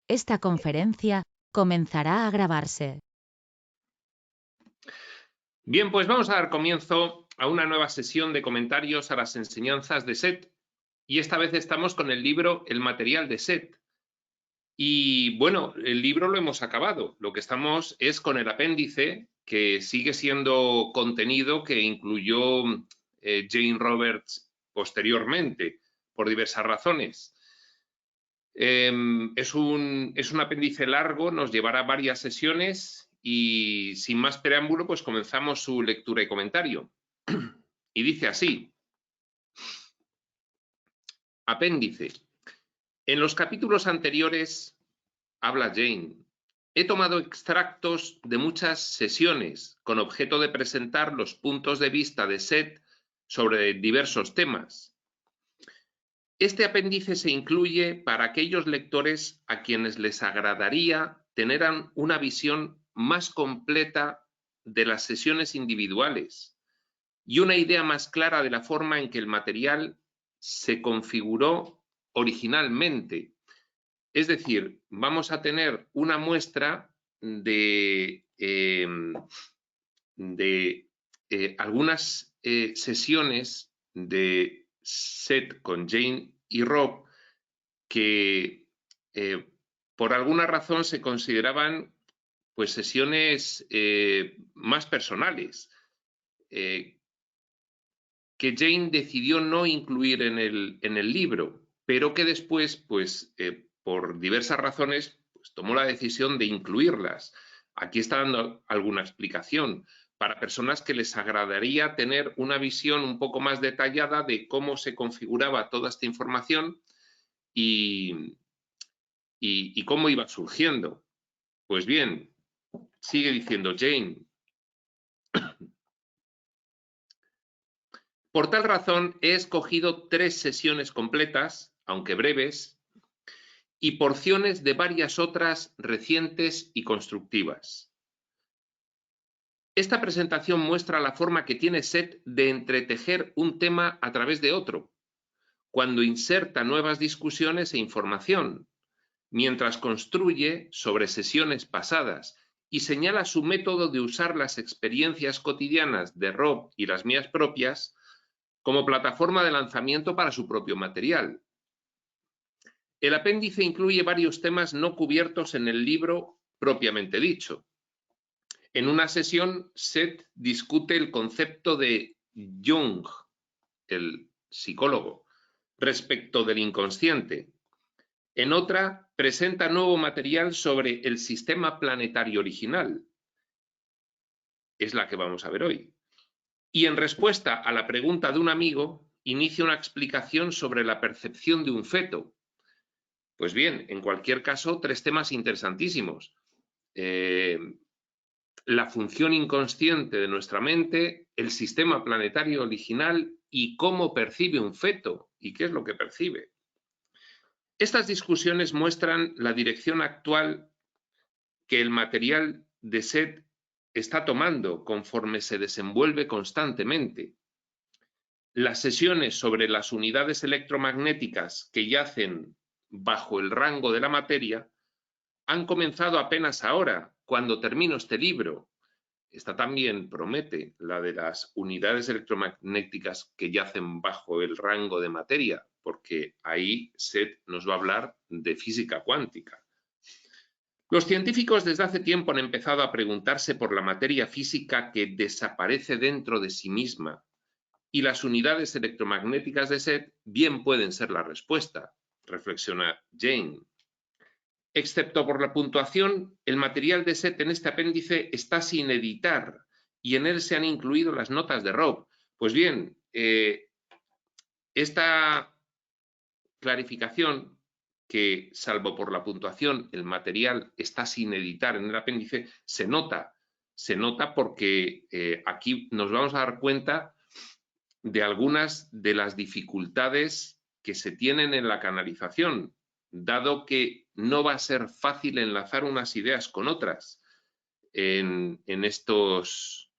Esta conferencia comenzará a grabarse. Bien, pues vamos a dar comienzo a una nueva sesión de comentarios a las enseñanzas de Set. Y esta vez estamos con el libro El material de Set. Y bueno, el libro lo hemos acabado. Lo que estamos es con el apéndice, que sigue siendo contenido que incluyó Jane Roberts posteriormente, por diversas razones. Es un apéndice largo, nos llevará varias sesiones y sin más preámbulo, pues comenzamos su lectura y comentario. Y dice así: apéndice. En los capítulos anteriores, habla Jane, he tomado extractos de muchas sesiones con objeto de presentar los puntos de vista de Set sobre diversos temas. Este apéndice se incluye para aquellos lectores a quienes les agradaría tener una visión más completa de las sesiones individuales y una idea más clara de la forma en que el material se configuró originalmente. Es decir, vamos a tener una muestra de algunas sesiones de Set con Jane y Rob que por alguna razón se consideraban pues sesiones más personales, que Jane decidió no incluir en el libro, pero que después, pues por diversas razones, pues, tomó la decisión de incluirlas. Aquí está dando alguna explicación para personas que les agradaría tener una visión un poco más detallada de cómo se configuraba toda esta información y cómo iba surgiendo. Pues bien, sigue diciendo Jane. Por tal razón he escogido 3 sesiones completas, aunque breves, y porciones de varias otras recientes y constructivas. Esta presentación muestra la forma que tiene Set de entretejer un tema a través de otro, cuando inserta nuevas discusiones e información, mientras construye sobre sesiones pasadas y señala su método de usar las experiencias cotidianas de Rob y las mías propias como plataforma de lanzamiento para su propio material. El apéndice incluye varios temas no cubiertos en el libro propiamente dicho. En una sesión, Set discute el concepto de Jung, el psicólogo, respecto del inconsciente. En otra, presenta nuevo material sobre el sistema planetario original. Es la que vamos a ver hoy. Y en respuesta a la pregunta de un amigo, inicia una explicación sobre la percepción de un feto. Pues bien, en cualquier caso, 3 temas interesantísimos. La función inconsciente de nuestra mente, el sistema planetario original y cómo percibe un feto y qué es lo que percibe. Estas discusiones muestran la dirección actual que el material de Set está tomando conforme se desenvuelve constantemente. Las sesiones sobre las unidades electromagnéticas que yacen bajo el rango de la materia han comenzado apenas ahora, cuando termino este libro. Esta también promete, la de las unidades electromagnéticas que yacen bajo el rango de materia, porque ahí Set nos va a hablar de física cuántica. Los científicos desde hace tiempo han empezado a preguntarse por la materia física que desaparece dentro de sí misma, y las unidades electromagnéticas de Set bien pueden ser la respuesta, reflexiona Jane. Excepto por la puntuación, el material de Set en este apéndice está sin editar y en él se han incluido las notas de Rob. Pues bien, esta clarificación, que salvo por la puntuación el material está sin editar en el apéndice, se nota porque aquí nos vamos a dar cuenta de algunas de las dificultades que se tienen en la canalización, dado que no va a ser fácil enlazar unas ideas con otras en estas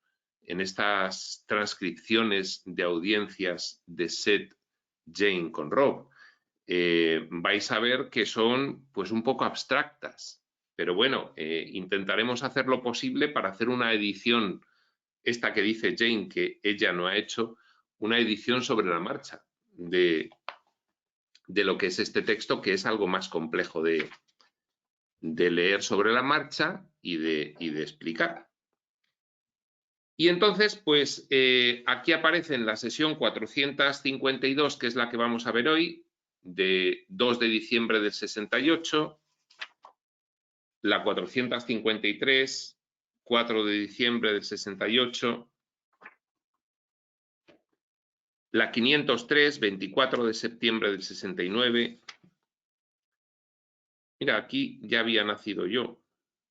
transcripciones de audiencias de Set, Jane con Rob. vais a ver que son pues un poco abstractas. Pero bueno, intentaremos hacer lo posible para hacer una edición, esta que dice Jane que ella no ha hecho, una edición sobre la marcha de lo que es este texto, que es algo más complejo de leer sobre la marcha y de explicar. Y entonces, pues aquí aparece en la sesión 452, que es la que vamos a ver hoy, de 2 de diciembre del 68, la 453, 4 de diciembre del 68, la 503, 24 de septiembre del 69. Mira, aquí ya había nacido yo.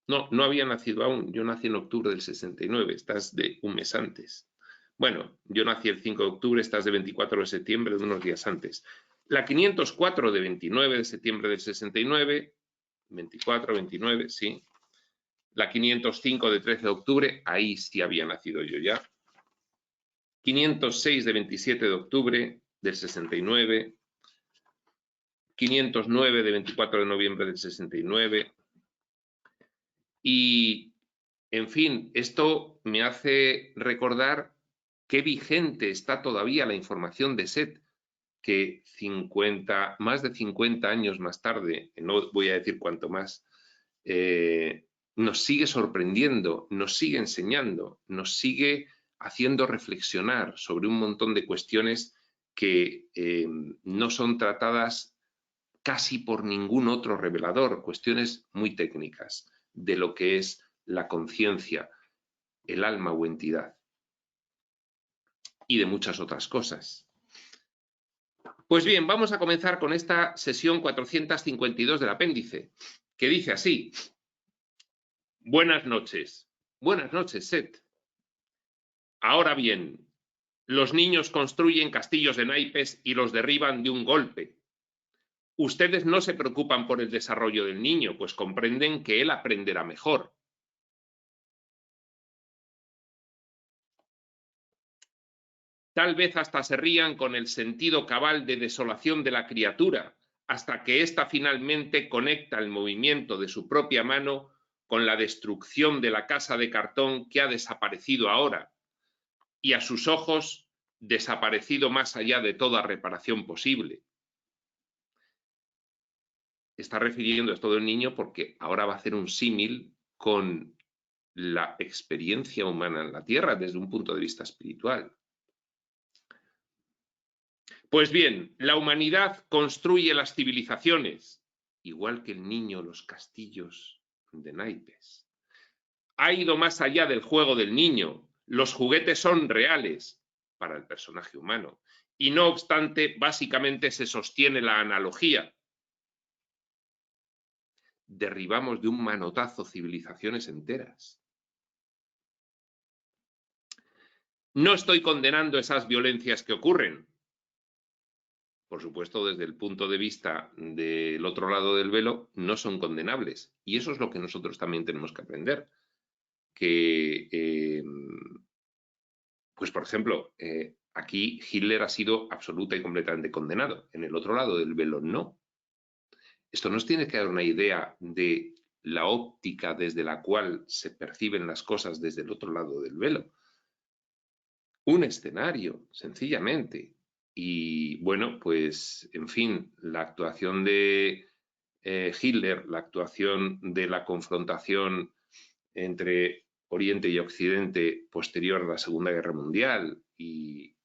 No, no había nacido aún. Yo nací en octubre del 69. Estás de un mes antes. Bueno, yo nací el 5 de octubre, estás de 24 de septiembre, de unos días antes. La 504 de 29 de septiembre del 69. 24, 29, sí. La 505 de 13 de octubre, ahí sí había nacido yo ya. 506 de 27 de octubre del 69. 509 de 24 de noviembre del 69. Y, en fin, esto me hace recordar qué vigente está todavía la información de SET, que más de 50 años más tarde, no voy a decir cuánto más, nos sigue sorprendiendo, nos sigue enseñando, nos sigue haciendo reflexionar sobre un montón de cuestiones que no son tratadas casi por ningún otro revelador, cuestiones muy técnicas de lo que es la conciencia, el alma o entidad, y de muchas otras cosas. Pues bien, vamos a comenzar con esta sesión 452 del apéndice, que dice así: buenas noches. Buenas noches, Set. Ahora bien, los niños construyen castillos de naipes y los derriban de un golpe. Ustedes no se preocupan por el desarrollo del niño, pues comprenden que él aprenderá mejor. Tal vez hasta se rían con el sentido cabal de desolación de la criatura, hasta que ésta finalmente conecta el movimiento de su propia mano con la destrucción de la casa de cartón que ha desaparecido ahora, y a sus ojos desaparecido más allá de toda reparación posible. Está refiriendo esto del niño porque ahora va a hacer un símil con la experiencia humana en la Tierra desde un punto de vista espiritual. Pues bien, la humanidad construye las civilizaciones, igual que el niño los castillos de naipes. Ha ido más allá del juego del niño. Los juguetes son reales para el personaje humano. Y no obstante, básicamente se sostiene la analogía. Derribamos de un manotazo civilizaciones enteras. No estoy condenando esas violencias que ocurren. Por supuesto, desde el punto de vista del otro lado del velo, no son condenables. Y eso es lo que nosotros también tenemos que aprender. Que, pues por ejemplo, aquí Hitler ha sido absoluta y completamente condenado. En el otro lado del velo, no. Esto nos tiene que dar una idea de la óptica desde la cual se perciben las cosas desde el otro lado del velo. Un escenario, sencillamente. Y bueno, pues, en fin, la actuación de Hitler, la actuación de la confrontación entre Oriente y Occidente posterior a la Segunda Guerra Mundial y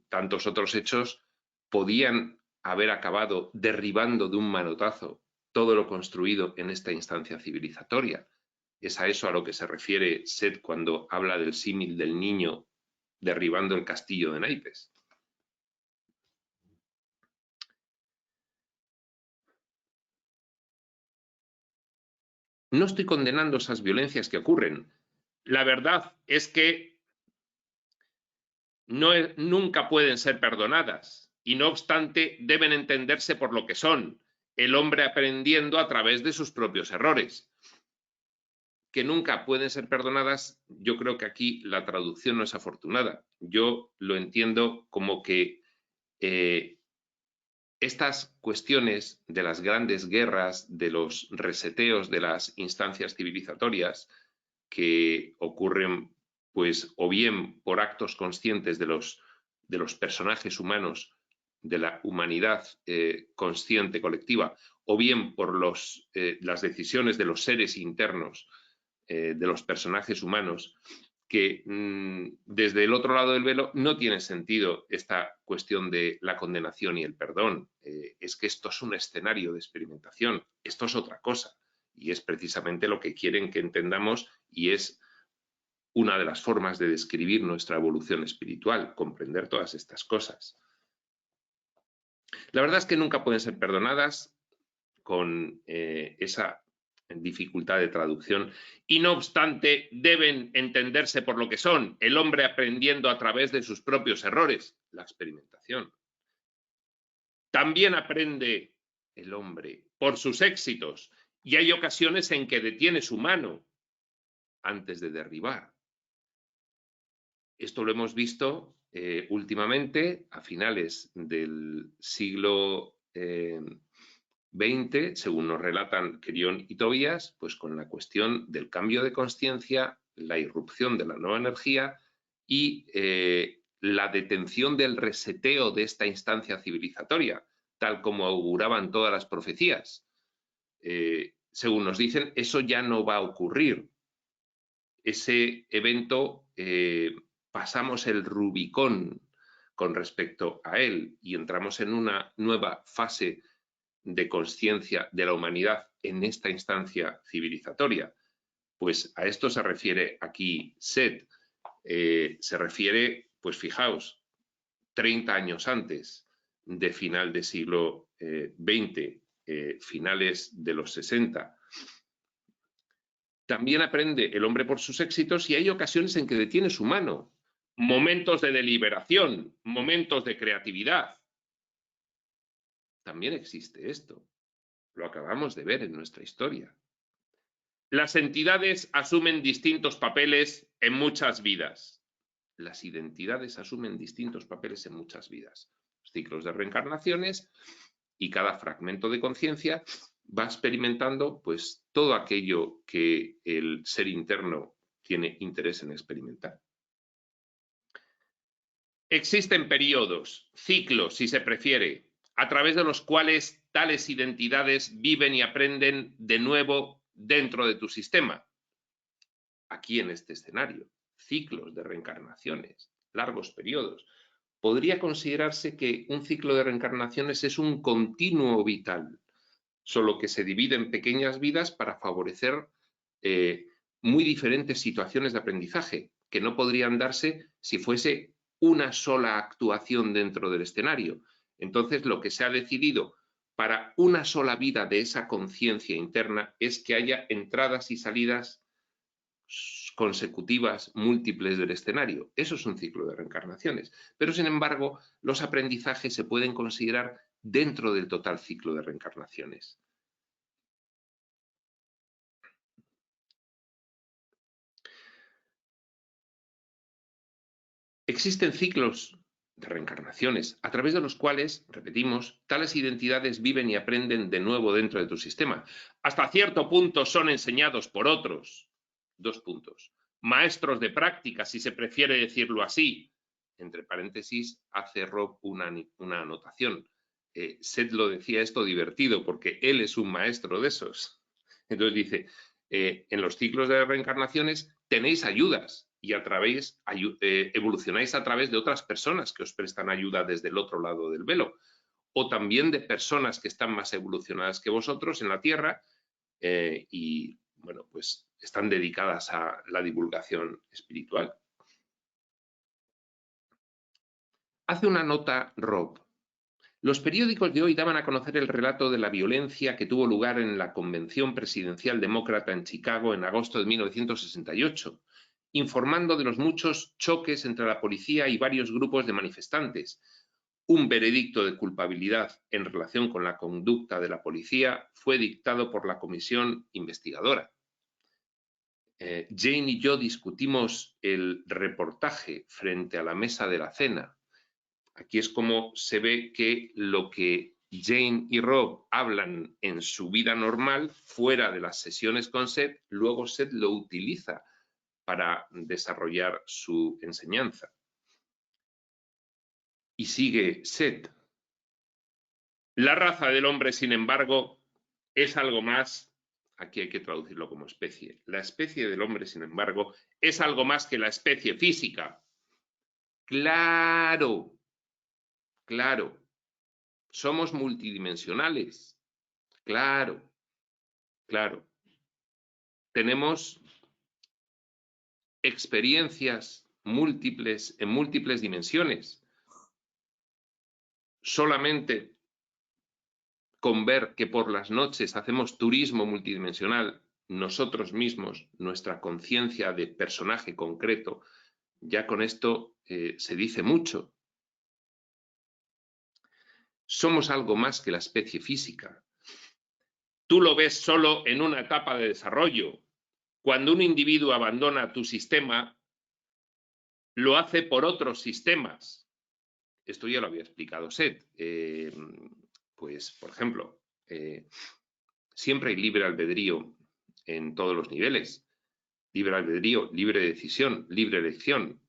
tantos otros hechos, podían haber acabado derribando de un manotazo todo lo construido en esta instancia civilizatoria. Es a eso a lo que se refiere Set cuando habla del símil del niño derribando el castillo de naipes. No estoy condenando esas violencias que ocurren. La verdad es que nunca pueden ser perdonadas y no obstante deben entenderse por lo que son, el hombre aprendiendo a través de sus propios errores. Que nunca pueden ser perdonadas, yo creo que aquí la traducción no es afortunada. Yo lo entiendo como que estas cuestiones de las grandes guerras, de los reseteos de las instancias civilizatorias que ocurren, pues, o bien por actos conscientes de los personajes humanos, de la humanidad consciente colectiva, o bien por las decisiones de los seres internos de los personajes humanos, que desde el otro lado del velo no tiene sentido esta cuestión de la condenación y el perdón. Es que esto es un escenario de experimentación, esto es otra cosa, y es precisamente lo que quieren que entendamos, y es una de las formas de describir nuestra evolución espiritual, comprender todas estas cosas. La verdad es que nunca pueden ser perdonadas con esa dificultad de traducción, y no obstante deben entenderse por lo que son: el hombre aprendiendo a través de sus propios errores, la experimentación. También aprende el hombre por sus éxitos, y hay ocasiones en que detiene su mano antes de derribar. Esto lo hemos visto últimamente, a finales del siglo XX, según nos relatan Quirión y Tobías, pues con la cuestión del cambio de conciencia, la irrupción de la nueva energía y la detención del reseteo de esta instancia civilizatoria, tal como auguraban todas las profecías. Según nos dicen, eso ya no va a ocurrir. Ese evento pasamos el Rubicón con respecto a él y entramos en una nueva fase de conciencia de la humanidad en esta instancia civilizatoria. Pues a esto se refiere aquí Seth. Se refiere, pues fijaos, 30 años antes de final del siglo XX, finales de los 60. También aprende el hombre por sus éxitos, y hay ocasiones en que detiene su mano, momentos de deliberación, momentos de creatividad. También existe esto. Lo acabamos de ver en nuestra historia. Las entidades asumen distintos papeles en muchas vidas. Las identidades asumen distintos papeles en muchas vidas. Ciclos de reencarnaciones, y cada fragmento de conciencia va experimentando pues todo aquello que el ser interno tiene interés en experimentar. Existen periodos, ciclos, si se prefiere, a través de los cuales tales identidades viven y aprenden de nuevo dentro de tu sistema. Aquí en este escenario, ciclos de reencarnaciones, largos periodos. Podría considerarse que un ciclo de reencarnaciones es un continuo vital, solo que se divide en pequeñas vidas para favorecer muy diferentes situaciones de aprendizaje, que no podrían darse si fuese una sola actuación dentro del escenario. Entonces, lo que se ha decidido para una sola vida de esa conciencia interna es que haya entradas y salidas consecutivas múltiples del escenario. Eso es un ciclo de reencarnaciones. Pero, sin embargo, los aprendizajes se pueden considerar dentro del total ciclo de reencarnaciones. Existen ciclos de reencarnaciones a través de los cuales, repetimos, tales identidades viven y aprenden de nuevo dentro de tu sistema. Hasta cierto punto son enseñados por otros. 2 puntos. Maestros de práctica, si se prefiere decirlo así. Entre paréntesis, hace Rob una anotación. Seth lo decía esto divertido porque él es un maestro de esos. Entonces dice, en los ciclos de reencarnaciones tenéis ayudas y evolucionáis a través de otras personas que os prestan ayuda desde el otro lado del velo, o también de personas que están más evolucionadas que vosotros en la Tierra y, bueno, pues están dedicadas a la divulgación espiritual. Hace una nota Rob. Los periódicos de hoy daban a conocer el relato de la violencia que tuvo lugar en la Convención Presidencial Demócrata en Chicago en agosto de 1968, informando de los muchos choques entre la policía y varios grupos de manifestantes. Un veredicto de culpabilidad en relación con la conducta de la policía fue dictado por la comisión investigadora. Jane y yo discutimos el reportaje frente a la mesa de la cena. Aquí es como se ve que lo que Jane y Rob hablan en su vida normal, fuera de las sesiones con Seth, luego Seth lo utiliza para desarrollar su enseñanza. Y sigue Seth. La raza del hombre, sin embargo, es algo más, aquí hay que traducirlo como especie. La especie del hombre, sin embargo, es algo más que la especie física. Claro, claro. Somos multidimensionales. Claro, claro. Tenemos experiencias múltiples en múltiples dimensiones. Solamente con ver que por las noches hacemos turismo multidimensional, nosotros mismos, nuestra conciencia de personaje concreto, ya con esto se dice mucho. Somos algo más que la especie física. Tú lo ves solo en una etapa de desarrollo. Cuando un individuo abandona tu sistema, lo hace por otros sistemas. Esto ya lo había explicado Seth. Pues, por ejemplo, siempre hay libre albedrío en todos los niveles. Libre albedrío, libre decisión, libre elección.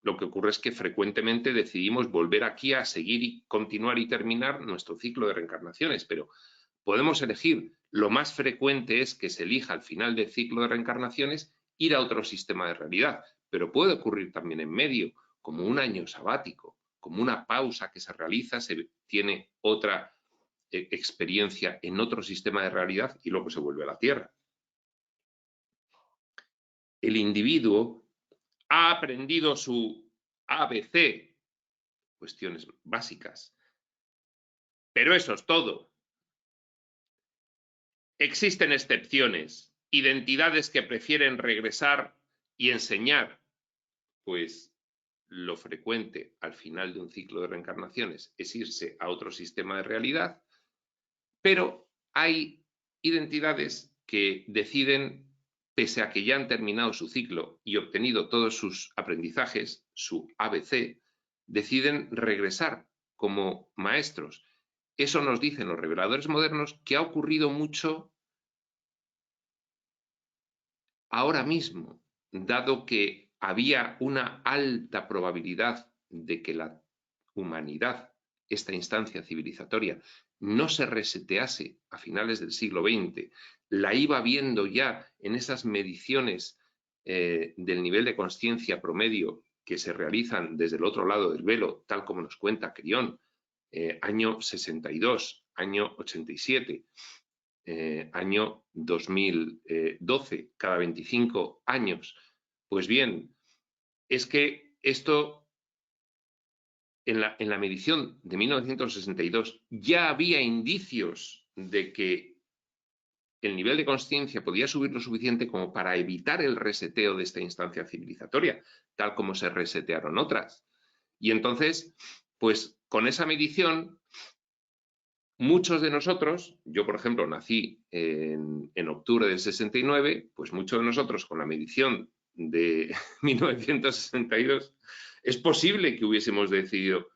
Lo que ocurre es que frecuentemente decidimos volver aquí a seguir y continuar y terminar nuestro ciclo de reencarnaciones, pero podemos elegir. Lo más frecuente es que se elija al final del ciclo de reencarnaciones ir a otro sistema de realidad, pero puede ocurrir también en medio, como un año sabático, como una pausa que se realiza, se tiene otra experiencia en otro sistema de realidad y luego se vuelve a la Tierra. El individuo ha aprendido su ABC, cuestiones básicas, pero eso es todo. Existen excepciones, identidades que prefieren regresar y enseñar, pues lo frecuente al final de un ciclo de reencarnaciones es irse a otro sistema de realidad, pero hay identidades que deciden, pese a que ya han terminado su ciclo y obtenido todos sus aprendizajes, su ABC, deciden regresar como maestros. Eso nos dicen los reveladores modernos que ha ocurrido mucho ahora mismo, dado que había una alta probabilidad de que la humanidad, esta instancia civilizatoria, no se resetease a finales del siglo XX, la iba viendo ya en esas mediciones del nivel de conciencia promedio que se realizan desde el otro lado del velo, tal como nos cuenta Crión, año 62, año 87, año 2012, cada 25 años. Pues bien, es que esto en la medición de 1962 ya había indicios de que el nivel de conciencia podía subir lo suficiente como para evitar el reseteo de esta instancia civilizatoria, tal como se resetearon otras. Y entonces, pues con esa medición, muchos de nosotros, yo por ejemplo nací en octubre del 69, pues muchos de nosotros con la medición de 1962, es posible que hubiésemos decidido,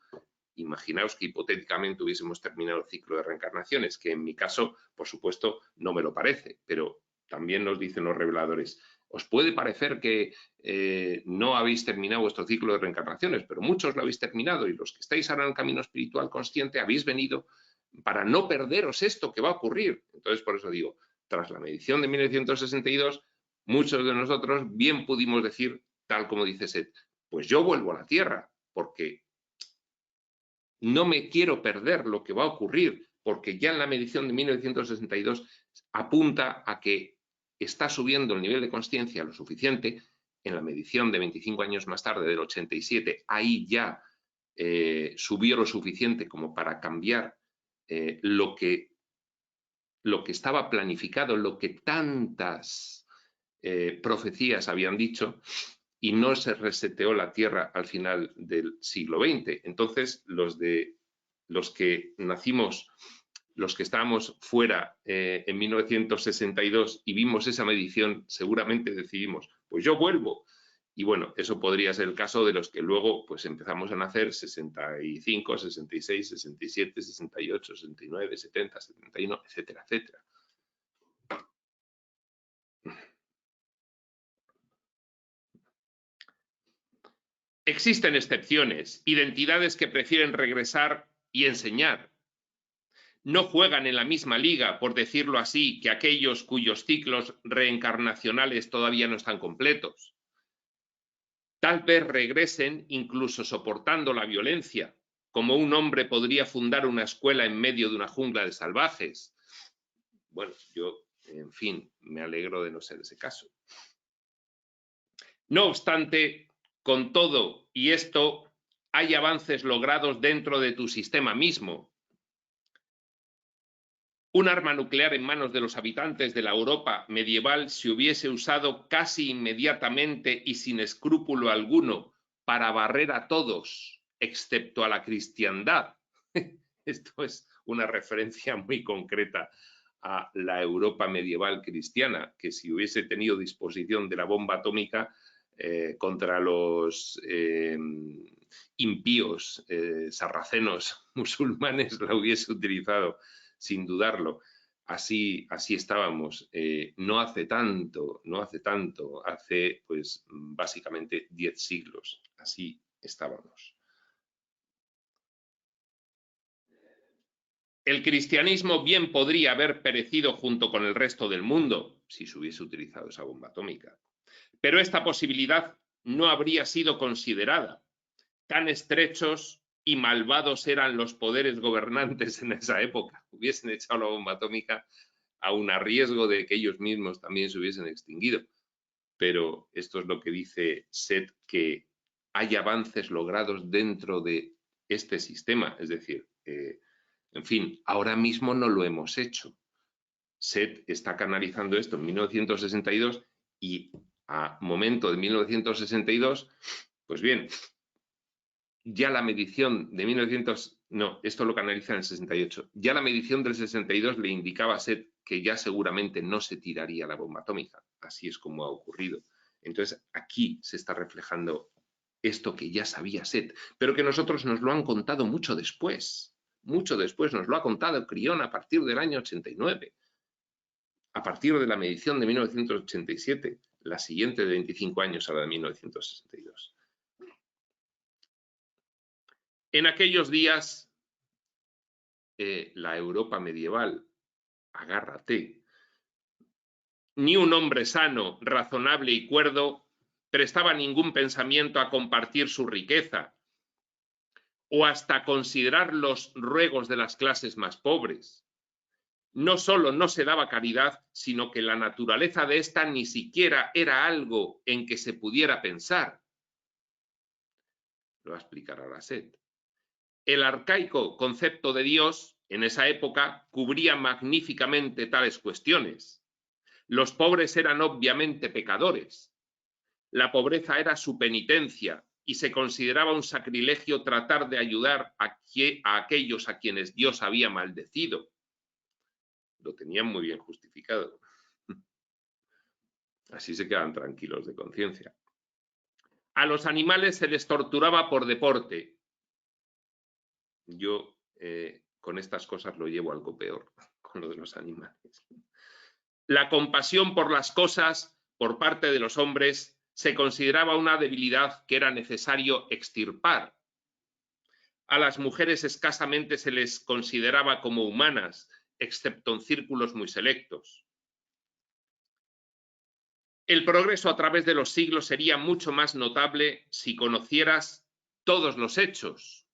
imaginaos que hipotéticamente hubiésemos terminado el ciclo de reencarnaciones, que en mi caso, por supuesto, no me lo parece, pero también nos dicen los reveladores, os puede parecer que no habéis terminado vuestro ciclo de reencarnaciones, pero muchos lo habéis terminado y los que estáis ahora en el camino espiritual consciente habéis venido para no perderos esto que va a ocurrir. Entonces, por eso digo, tras la medición de 1962, muchos de nosotros bien pudimos decir, tal como dice Seth, pues yo vuelvo a la Tierra, porque no me quiero perder lo que va a ocurrir, porque ya en la medición de 1962 apunta a que está subiendo el nivel de conciencia lo suficiente. En la medición de 25 años más tarde, del 87, ahí ya subió lo suficiente como para cambiar lo que estaba planificado, lo que tantas profecías habían dicho, y no se reseteó la Tierra al final del siglo XX. Entonces, los que nacimos, los que estábamos fuera en 1962 y vimos esa medición, seguramente decidimos, pues yo vuelvo. Y bueno, eso podría ser el caso de los que luego pues empezamos a nacer 65, 66, 67, 68, 69, 70, 71, etcétera, etcétera. Existen excepciones, identidades que prefieren regresar y enseñar. No juegan en la misma liga, por decirlo así, que aquellos cuyos ciclos reencarnacionales todavía no están completos. Tal vez regresen incluso soportando la violencia, como un hombre podría fundar una escuela en medio de una jungla de salvajes. Bueno, yo, en fin, me alegro de no ser ese caso. No obstante, con todo y esto, hay avances logrados dentro de tu sistema mismo. Un arma nuclear en manos de los habitantes de la Europa medieval se hubiese usado casi inmediatamente y sin escrúpulo alguno para barrer a todos, excepto a la cristiandad. Esto es una referencia muy concreta a la Europa medieval cristiana, que si hubiese tenido disposición de la bomba atómica contra los impíos sarracenos musulmanes, la hubiese utilizado sin dudarlo. Así estábamos. No hace tanto, hace pues básicamente 10 siglos. Así estábamos. El cristianismo bien podría haber perecido junto con el resto del mundo si se hubiese utilizado esa bomba atómica. Pero esta posibilidad no habría sido considerada. Tan estrechos y malvados eran los poderes gobernantes en esa época. Hubiesen echado la bomba atómica aun a riesgo de que ellos mismos también se hubiesen extinguido. Pero esto es lo que dice Seth, que hay avances logrados dentro de este sistema. Es decir, en fin, ahora mismo no lo hemos hecho. Seth está canalizando esto en 1962 y a momento de 1962, pues bien, ya la medición de 1900, no, esto lo canaliza en el 68, ya la medición del 62 le indicaba a Seth que ya seguramente no se tiraría la bomba atómica. Así es como ha ocurrido. Entonces aquí se está reflejando esto que ya sabía Seth, pero que nosotros nos lo han contado mucho después. Mucho después nos lo ha contado Crión a partir del año 89. A partir de la medición de 1987, la siguiente de 25 años a la de 1962. En aquellos días, la Europa medieval, agárrate, ni un hombre sano, razonable y cuerdo prestaba ningún pensamiento a compartir su riqueza o hasta considerar los ruegos de las clases más pobres. No solo no se daba caridad, sino que la naturaleza de ésta ni siquiera era algo en que se pudiera pensar. Lo va a explicar ahora Seth. El arcaico concepto de Dios en esa época cubría magníficamente tales cuestiones. Los pobres eran obviamente pecadores. La pobreza era su penitencia y se consideraba un sacrilegio tratar de ayudar a aquellos a quienes Dios había maldecido. Lo tenían muy bien justificado. Así se quedan tranquilos de conciencia. A los animales se les torturaba por deporte. Yo con estas cosas lo llevo algo peor, con lo de los animales. La compasión por las cosas por parte de los hombres se consideraba una debilidad que era necesario extirpar. A las mujeres escasamente se les consideraba como humanas, excepto en círculos muy selectos. El progreso a través de los siglos sería mucho más notable si conocieras todos los hechos.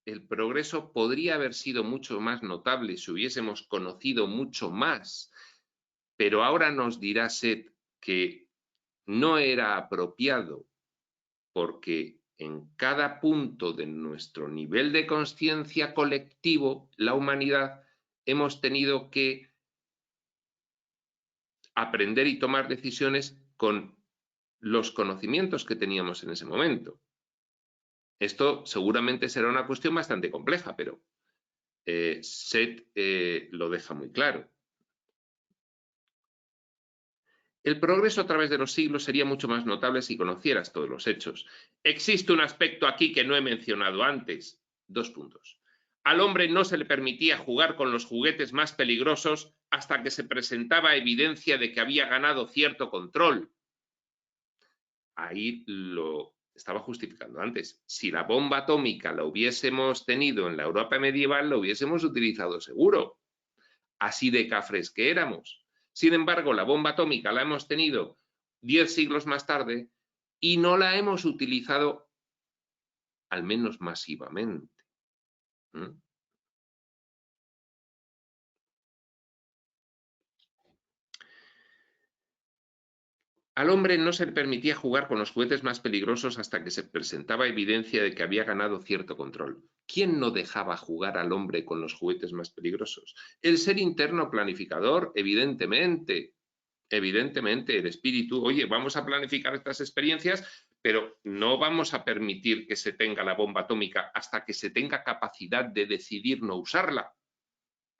El progreso podría haber sido mucho más notable si hubiésemos conocido mucho más, pero ahora nos dirá Seth que no era apropiado porque en cada punto de nuestro nivel de conciencia colectivo, la humanidad, hemos tenido que aprender y tomar decisiones con los conocimientos que teníamos en ese momento. Esto seguramente será una cuestión bastante compleja, pero Seth lo deja muy claro. El progreso a través de los siglos sería mucho más notable si conocieras todos los hechos. Existe un aspecto aquí que no he mencionado antes. 2 puntos. Al hombre no se le permitía jugar con los juguetes más peligrosos hasta que se presentaba evidencia de que había ganado cierto control. Ahí lo estaba justificando antes. Si la bomba atómica la hubiésemos tenido en la Europa medieval, la hubiésemos utilizado seguro. Así de cafres que éramos. Sin embargo, la bomba atómica la hemos tenido 10 siglos más tarde y no la hemos utilizado, al menos masivamente. ¿Mm? Al hombre no se le permitía jugar con los juguetes más peligrosos hasta que se presentaba evidencia de que había ganado cierto control. ¿Quién no dejaba jugar al hombre con los juguetes más peligrosos? El ser interno planificador, evidentemente. Evidentemente, el espíritu, oye, vamos a planificar estas experiencias, pero no vamos a permitir que se tenga la bomba atómica hasta que se tenga capacidad de decidir no usarla.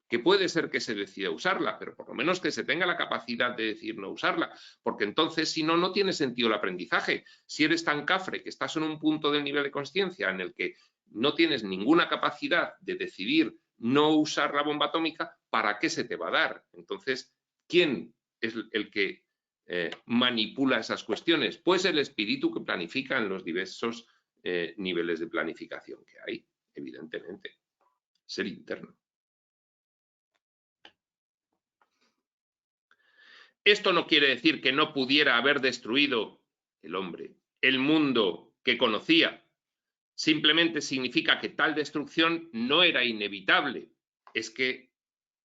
Que puede ser que se decida usarla, pero por lo menos que se tenga la capacidad de decir no usarla, porque entonces, si no, no tiene sentido el aprendizaje. Si eres tan cafre que estás en un punto del nivel de conciencia en el que no tienes ninguna capacidad de decidir no usar la bomba atómica, ¿para qué se te va a dar? Entonces, ¿quién es el que manipula esas cuestiones? Pues el espíritu que planifica en los diversos niveles de planificación que hay, evidentemente. Ser interno. Esto no quiere decir que no pudiera haber destruido el hombre, el mundo que conocía. Simplemente significa que tal destrucción no era inevitable. Es que,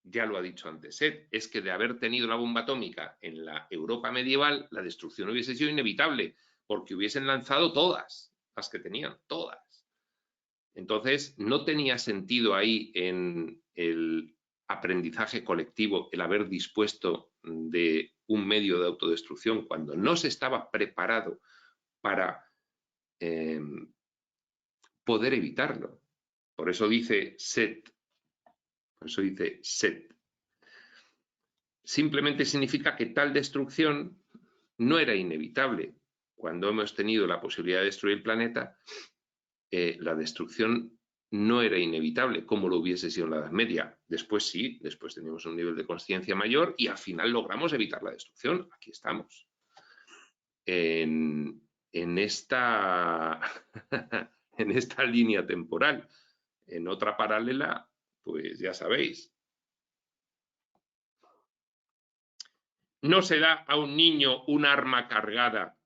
ya lo ha dicho antes Ed, es que de haber tenido la bomba atómica en la Europa medieval, la destrucción hubiese sido inevitable, porque hubiesen lanzado todas las que tenían, todas. Entonces, no tenía sentido ahí en el aprendizaje colectivo el haber dispuesto de un medio de autodestrucción cuando no se estaba preparado para poder evitarlo. Por eso dice Set. Por eso dice Set. Simplemente significa que tal destrucción no era inevitable. Cuando hemos tenido la posibilidad de destruir el planeta, la destrucción no era inevitable, como lo hubiese sido en la Edad Media. Después sí, después teníamos un nivel de conciencia mayor y al final logramos evitar la destrucción. Aquí estamos. En esta, en esta línea temporal. En otra paralela, pues ya sabéis. No se da a un niño un arma cargada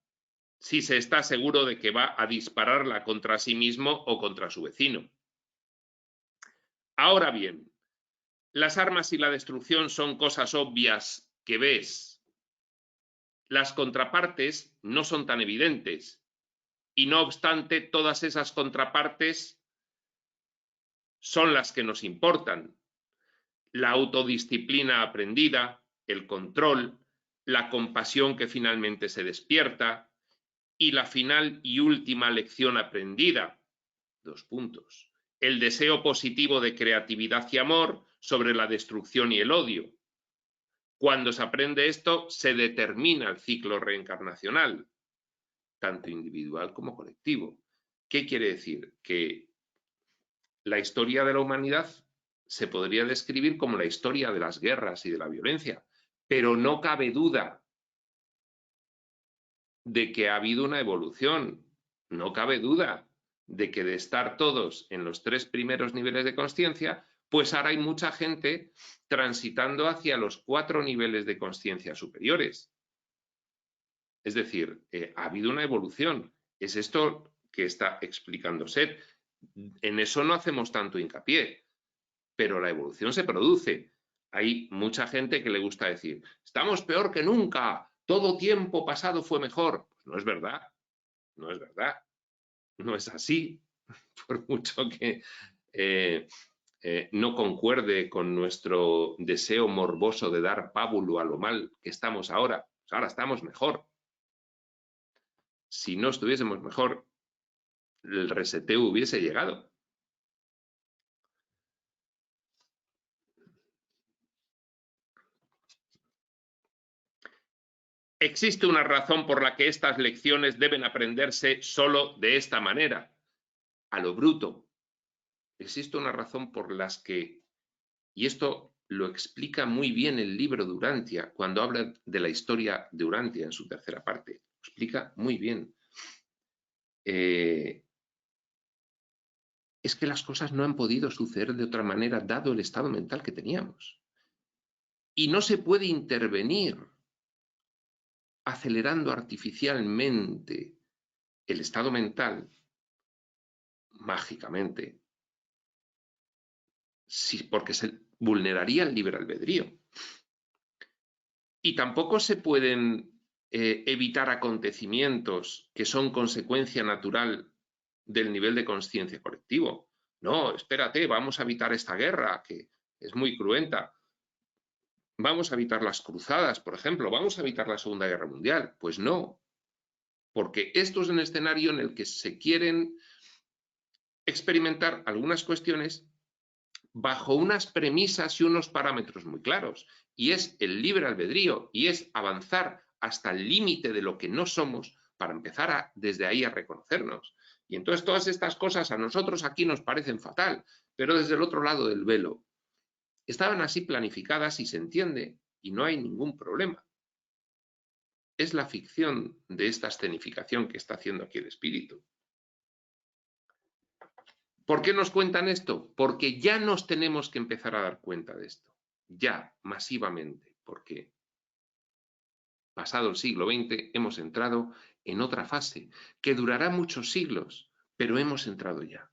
si se está seguro de que va a dispararla contra sí mismo o contra su vecino. Ahora bien, las armas y la destrucción son cosas obvias que ves. Las contrapartes no son tan evidentes y no obstante todas esas contrapartes son las que nos importan. La autodisciplina aprendida, el control, la compasión que finalmente se despierta y la final y última lección aprendida. 2 puntos. El deseo positivo de creatividad y amor sobre la destrucción y el odio. Cuando se aprende esto, se determina el ciclo reencarnacional, tanto individual como colectivo. ¿Qué quiere decir? Que la historia de la humanidad se podría describir como la historia de las guerras y de la violencia, pero no cabe duda de que ha habido una evolución, no cabe duda de que de estar todos en los 3 primeros niveles de conciencia, pues ahora hay mucha gente transitando hacia los 4 niveles de conciencia superiores. Es decir, ha habido una evolución. Es esto que está explicando Seth. En eso no hacemos tanto hincapié, pero la evolución se produce. Hay mucha gente que le gusta decir, estamos peor que nunca, todo tiempo pasado fue mejor. Pues no es verdad, no es verdad, no es así, por mucho que no concuerde con nuestro deseo morboso de dar pábulo a lo mal que estamos ahora. Pues ahora estamos mejor. Si no estuviésemos mejor, el reseteo hubiese llegado. Existe una razón por la que estas lecciones deben aprenderse solo de esta manera, a lo bruto. Existe una razón por las que, y esto lo explica muy bien el libro de Urantia, cuando habla de la historia de Urantia en su tercera parte. Lo explica muy bien. Es que las cosas no han podido suceder de otra manera dado el estado mental que teníamos. Y no se puede intervenir acelerando artificialmente el estado mental mágicamente, sí, porque se vulneraría el libre albedrío. Y tampoco se pueden evitar acontecimientos que son consecuencia natural del nivel de conciencia colectivo. No, espérate, vamos a evitar esta guerra, que es muy cruenta. Vamos a evitar las cruzadas, por ejemplo. Vamos a evitar la Segunda Guerra Mundial. Pues no, porque esto es un escenario en el que se quieren experimentar algunas cuestiones bajo unas premisas y unos parámetros muy claros, y es el libre albedrío, y es avanzar hasta el límite de lo que no somos para empezar desde ahí a reconocernos. Y entonces todas estas cosas a nosotros aquí nos parecen fatal, pero desde el otro lado del velo estaban así planificadas y se entiende, y no hay ningún problema. Es la ficción de esta escenificación que está haciendo aquí el espíritu. ¿Por qué nos cuentan esto? Porque ya nos tenemos que empezar a dar cuenta de esto, ya, masivamente, porque pasado el siglo XX hemos entrado en otra fase, que durará muchos siglos, pero hemos entrado ya.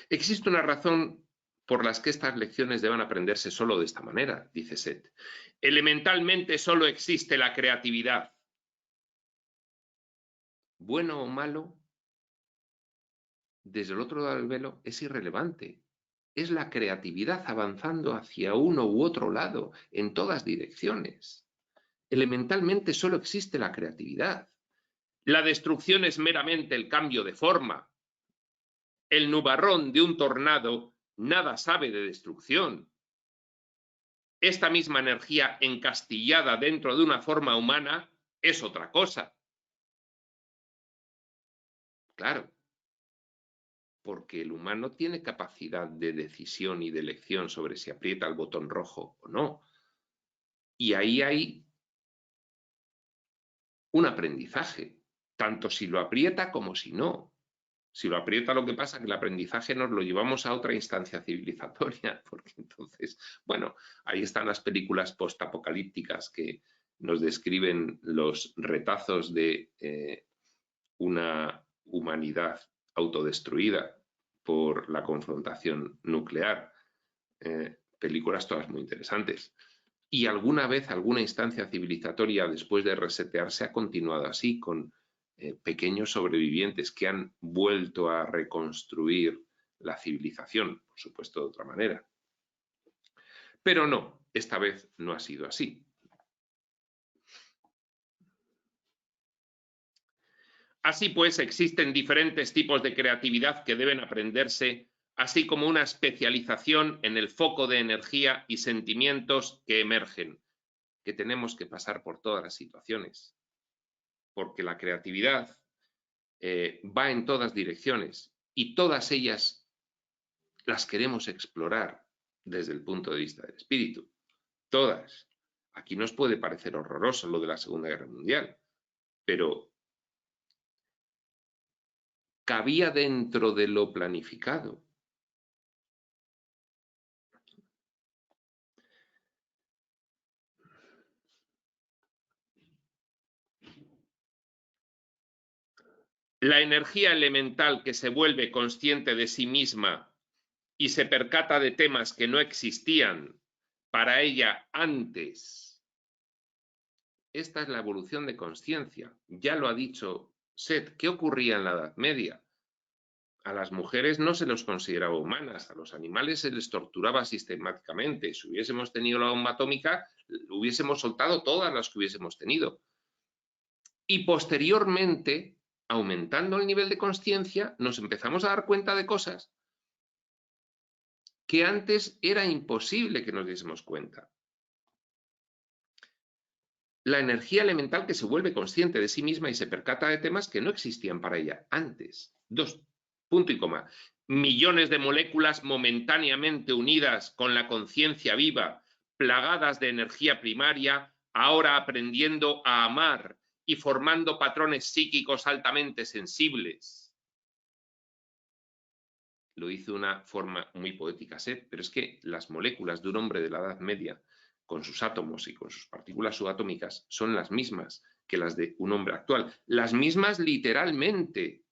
Existe una razón por la que estas lecciones deben aprenderse solo de esta manera, dice Seth. Elementalmente solo existe la creatividad. Bueno o malo, desde el otro lado del velo, es irrelevante. Es la creatividad avanzando hacia uno u otro lado, en todas direcciones. Elementalmente solo existe la creatividad. La destrucción es meramente el cambio de forma. El nubarrón de un tornado nada sabe de destrucción. Esta misma energía encastillada dentro de una forma humana es otra cosa. Claro, porque el humano tiene capacidad de decisión y de elección sobre si aprieta el botón rojo o no. Y ahí hay un aprendizaje, tanto si lo aprieta como si no. Si lo aprieta, lo que pasa es que el aprendizaje nos lo llevamos a otra instancia civilizatoria, porque entonces, bueno, ahí están las películas postapocalípticas que nos describen los retazos de una humanidad autodestruida por la confrontación nuclear. Películas todas muy interesantes. Y alguna vez, alguna instancia civilizatoria después de resetearse ha continuado así, con pequeños sobrevivientes que han vuelto a reconstruir la civilización, por supuesto de otra manera. Pero no, esta vez no ha sido así. Así pues, existen diferentes tipos de creatividad que deben aprenderse, así como una especialización en el foco de energía y sentimientos que emergen, que tenemos que pasar por todas las situaciones, porque la creatividad va en todas direcciones y todas ellas las queremos explorar desde el punto de vista del espíritu. Todas. Aquí nos puede parecer horroroso lo de la Segunda Guerra Mundial, pero cabía dentro de lo planificado. La energía elemental que se vuelve consciente de sí misma y se percata de temas que no existían para ella antes. Esta es la evolución de conciencia. Ya lo ha dicho Seth. ¿Qué ocurría en la Edad Media? A las mujeres no se los consideraba humanas, a los animales se les torturaba sistemáticamente. Si hubiésemos tenido la bomba atómica, hubiésemos soltado todas las que hubiésemos tenido. Y posteriormente, aumentando el nivel de conciencia, nos empezamos a dar cuenta de cosas que antes era imposible que nos diésemos cuenta. la energía elemental que se vuelve consciente de sí misma y se percata de temas que no existían para ella antes. 2, punto y coma. Millones de moléculas momentáneamente unidas con la conciencia viva, plagadas de energía primaria, ahora aprendiendo a amar y formando patrones psíquicos altamente sensibles. Lo hizo de una forma muy poética, pero es que las moléculas de un hombre de la Edad Media, con sus átomos y con sus partículas subatómicas, son las mismas que las de un hombre actual. Las mismas literalmente,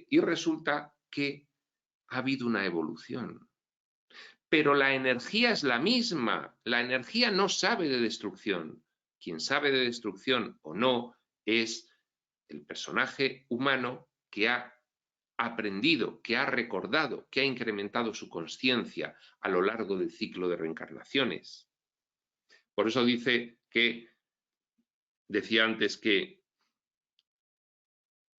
y resulta que ha habido una evolución. Pero la energía es la misma, la energía no sabe de destrucción. Quien sabe de destrucción o no es el personaje humano que ha aprendido, que ha recordado, que ha incrementado su consciencia a lo largo del ciclo de reencarnaciones. Por eso decía antes que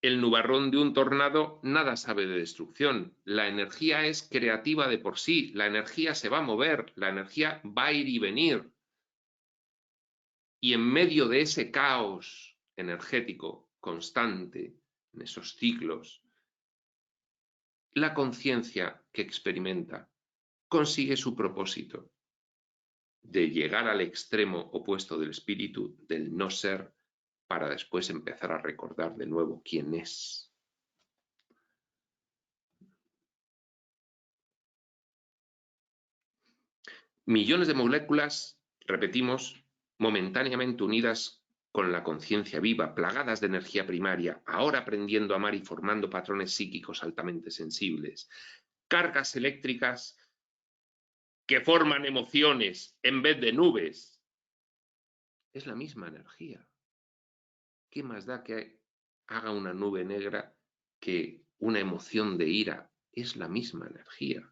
el nubarrón de un tornado nada sabe de destrucción. La energía es creativa de por sí, la energía se va a mover, la energía va a ir y venir. Y en medio de ese caos energético constante, en esos ciclos, la conciencia que experimenta consigue su propósito de llegar al extremo opuesto del espíritu, del no ser, para después empezar a recordar de nuevo quién es. Millones de moléculas, repetimos, momentáneamente unidas con la conciencia viva, plagadas de energía primaria, ahora aprendiendo a amar y formando patrones psíquicos altamente sensibles, cargas eléctricas que forman emociones en vez de nubes. Es la misma energía. ¿Qué más da que haga una nube negra que una emoción de ira? Es la misma energía.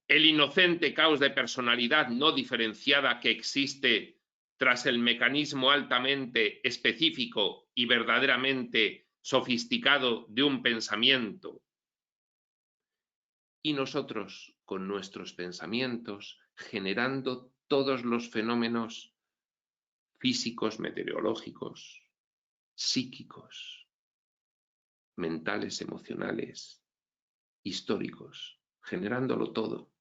El inocente caos de personalidad no diferenciada que existe tras el mecanismo altamente específico y verdaderamente sofisticado de un pensamiento. Y nosotros, con nuestros pensamientos, generando todos los fenómenos físicos, meteorológicos, psíquicos, mentales, emocionales, históricos, generándolo todo.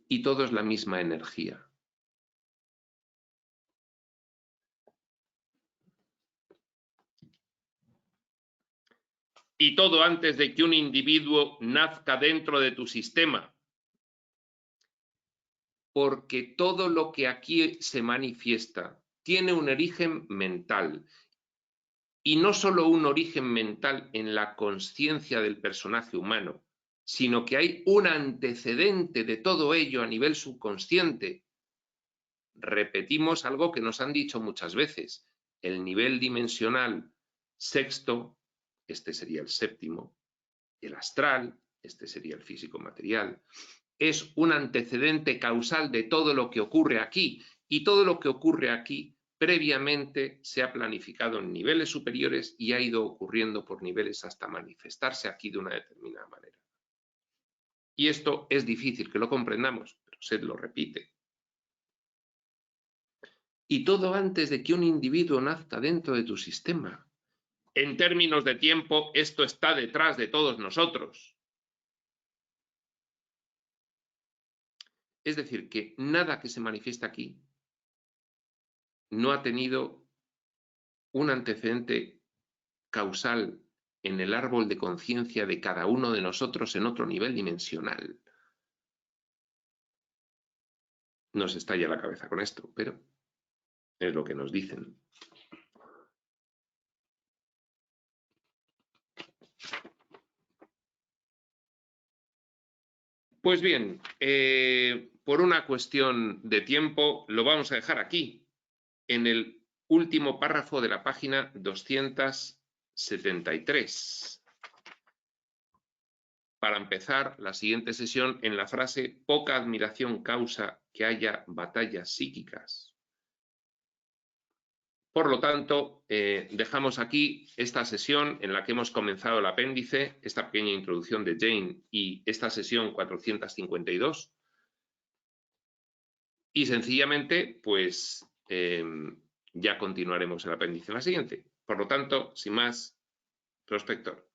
Y todo es la misma energía. Y todo antes de que un individuo nazca dentro de tu sistema. Porque todo lo que aquí se manifiesta tiene un origen mental. Y no solo un origen mental en la consciencia del personaje humano, sino que hay un antecedente de todo ello a nivel subconsciente. Repetimos algo que nos han dicho muchas veces. El nivel dimensional sexto, este sería el séptimo, el astral, este sería el físico material, es un antecedente causal de todo lo que ocurre aquí, y todo lo que ocurre aquí previamente se ha planificado en niveles superiores y ha ido ocurriendo por niveles hasta manifestarse aquí de una determinada manera. Y esto es difícil que lo comprendamos, pero Seth lo repite. Y todo antes de que un individuo nazca dentro de tu sistema. En términos de tiempo, esto está detrás de todos nosotros. Es decir, que nada que se manifiesta aquí no ha tenido un antecedente causal en el árbol de conciencia de cada uno de nosotros en otro nivel dimensional. Nos estalla la cabeza con esto, pero es lo que nos dicen. Pues bien, por una cuestión de tiempo lo vamos a dejar aquí, en el último párrafo de la página 273. Para empezar la siguiente sesión en la frase poca admiración causa que haya batallas psíquicas. Por lo tanto, dejamos aquí esta sesión en la que hemos comenzado el apéndice, esta pequeña introducción de Jane y esta sesión 452. Y sencillamente, pues ya continuaremos el apéndice en la siguiente. Por lo tanto, sin más, prospector.